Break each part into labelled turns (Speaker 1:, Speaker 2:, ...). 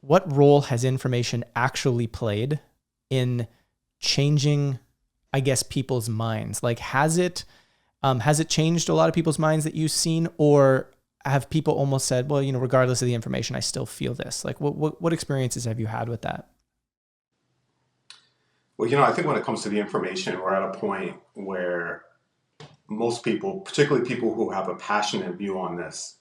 Speaker 1: what role has information actually played in changing, I guess, people's minds? Like, has it changed a lot of people's minds that you've seen, or have people almost said, well, regardless of the information, I still feel this? Like, what experiences have you had with that?
Speaker 2: Well, I think when it comes to the information, we're at a point where most people, particularly people who have a passionate view on this,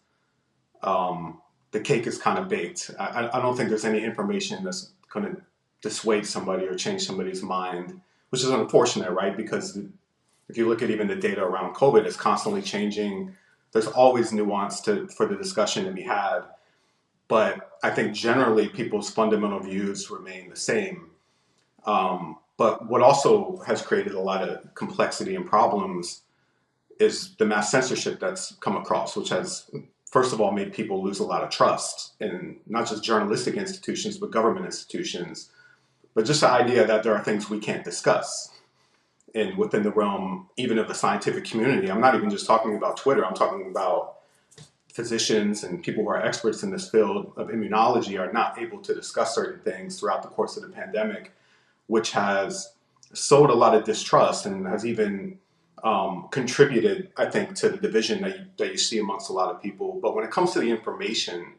Speaker 2: the cake is kind of baked. I don't think there's any information that's going to dissuade somebody or change somebody's mind, which is unfortunate, right? Because if you look at even the data around COVID, it's constantly changing. There's always nuance for the discussion to be had. But I think generally people's fundamental views remain the same. But what also has created a lot of complexity and problems is the mass censorship that's come across, which has, first of all, made people lose a lot of trust in not just journalistic institutions, but government institutions. But just the idea that there are things we can't discuss within the realm, even of the scientific community. I'm not even just talking about Twitter. I'm talking about physicians and people who are experts in this field of immunology are not able to discuss certain things throughout the course of the pandemic, which has sowed a lot of distrust and has even contributed, I think, to the division that you see amongst a lot of people. But when it comes to the information,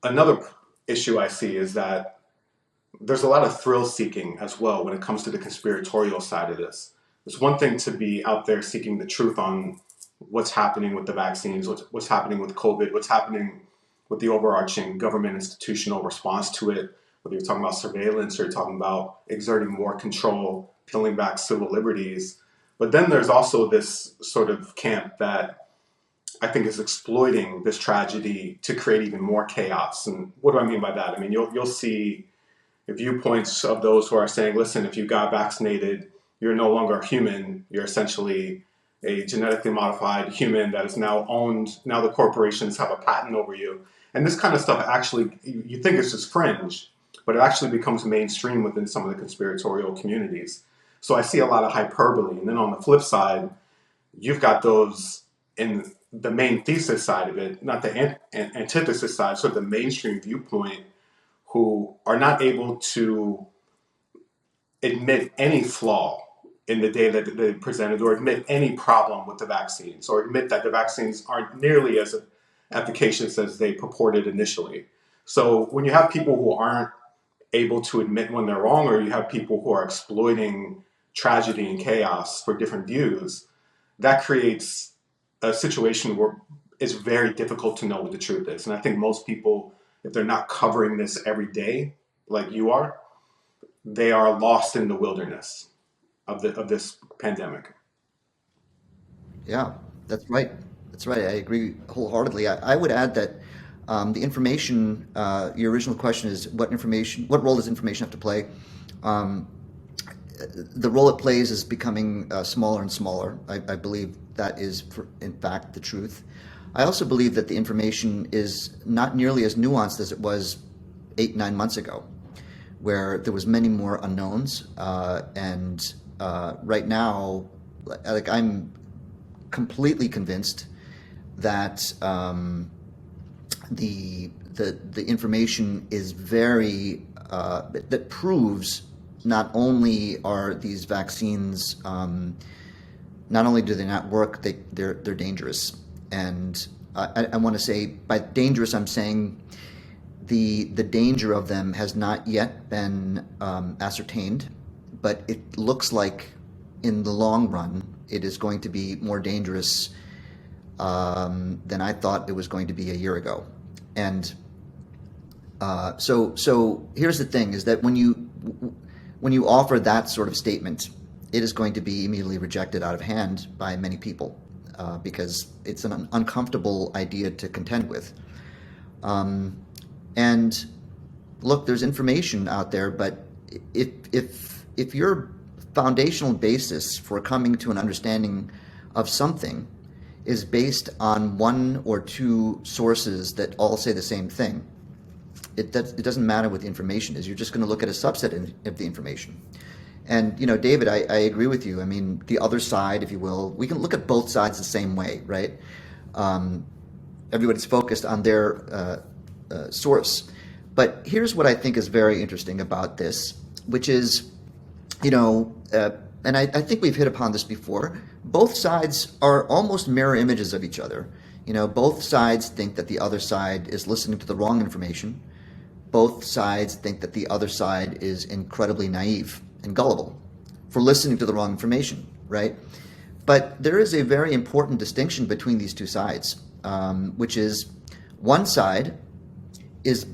Speaker 2: another issue I see is that there's a lot of thrill seeking as well when it comes to the conspiratorial side of this. It's one thing to be out there seeking the truth on what's happening with the vaccines, what's happening with COVID, what's happening with the overarching government institutional response to it, whether you're talking about surveillance or you're talking about exerting more control, peeling back civil liberties. But then there's also this sort of camp that I think is exploiting this tragedy to create even more chaos. And what do I mean by that? I mean, you'll see viewpoints of those who are saying, listen, if you got vaccinated, you're no longer a human. You're essentially a genetically modified human that is now owned. Now the corporations have a patent over you. And this kind of stuff actually, you think it's just fringe, but it actually becomes mainstream within some of the conspiratorial communities. So I see a lot of hyperbole. And then on the flip side, you've got those in the main thesis side of it, not the antithesis side, sort of the mainstream viewpoint, who are not able to admit any flaw in the data that they presented or admit any problem with the vaccines or admit that the vaccines aren't nearly as efficacious as they purported initially. So when you have people who aren't able to admit when they're wrong, or you have people who are exploiting tragedy and chaos for different views, that creates a situation where it's very difficult to know what the truth is. And I think most people, if they're not covering this every day like you are, they are lost in the wilderness of this pandemic.
Speaker 3: Yeah, that's right. That's right. I agree wholeheartedly. I would add that the information, your original question is what role does information have to play? Um, the role it plays is becoming smaller and smaller. I believe that is, in fact, the truth. I also believe that the information is not nearly as nuanced as it was 8, 9 months ago, where there was many more unknowns. And right now, like I'm completely convinced that the information is very that proves not only are these vaccines not only do they not work, they're dangerous. And I want to say by dangerous, I'm saying the danger of them has not yet been ascertained, but it looks like in the long run it is going to be more dangerous than I thought it was going to be a year ago. And so here's the thing: is that when you offer that sort of statement, it is going to be immediately rejected out of hand by many people because it's an uncomfortable idea to contend with. And look, there's information out there, but if your foundational basis for coming to an understanding of something is based on one or two sources that all say the same thing, it doesn't matter what the information is. You're just going to look at a subset of the information. And, David, I agree with you. I mean, the other side, if you will, we can look at both sides the same way, right? Everybody's focused on their source. But here's what I think is very interesting about this, which is, and I think we've hit upon this before, both sides are almost mirror images of each other. Both sides think that the other side is listening to the wrong information. Both sides think that the other side is incredibly naive and gullible for listening to the wrong information, right? But there is a very important distinction between these two sides, which is one side is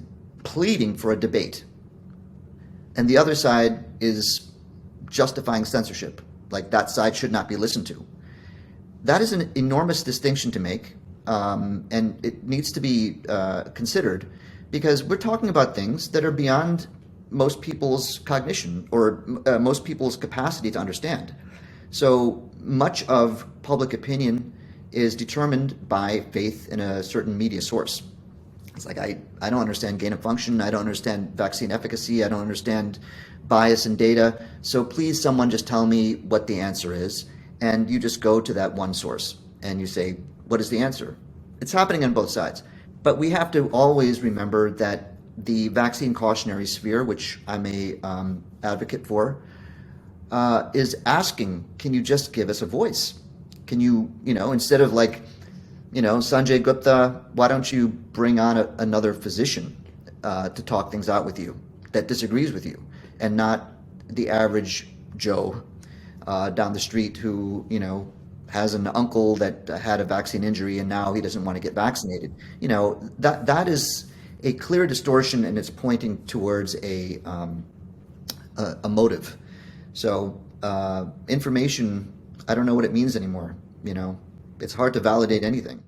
Speaker 3: pleading for a debate, and the other side is justifying censorship, like that side should not be listened to. That is an enormous distinction to make, and it needs to be considered, because we're talking about things that are beyond most people's cognition or most people's capacity to understand. So much of public opinion is determined by faith in a certain media source. It's like, I don't understand gain of function, I don't understand vaccine efficacy, I don't understand bias in data, so please someone just tell me what the answer is. And you just go to that one source and you say, what is the answer? It's happening on both sides. But we have to always remember that the vaccine cautionary sphere, which I'm a advocate for, is asking, can you just give us a voice? Can you, instead of like, Sanjay Gupta, why don't you bring on another physician to talk things out with you that disagrees with you, and not the average Joe down the street who, has an uncle that had a vaccine injury and now he doesn't want to get vaccinated. That is a clear distortion, and it's pointing towards a motive. So information, I don't know what it means anymore. It's hard to validate anything.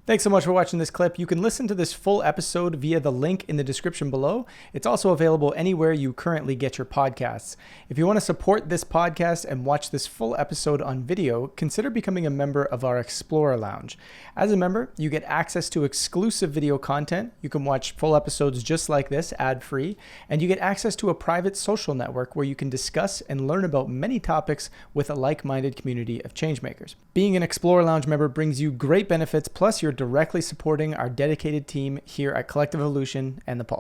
Speaker 1: Thanks so much for watching this clip. You can listen to this full episode via the link in the description below. It's also available anywhere you currently get your podcasts. If you want to support this podcast and watch this full episode on video, consider becoming a member of our Explorer Lounge. As a member, you get access to exclusive video content. You can watch full episodes just like this, ad-free, and you get access to a private social network where you can discuss and learn about many topics with a like-minded community of changemakers. Being an Explorer Lounge member brings you great benefits, plus you're directly supporting our dedicated team here at Collective Evolution and The Pulse.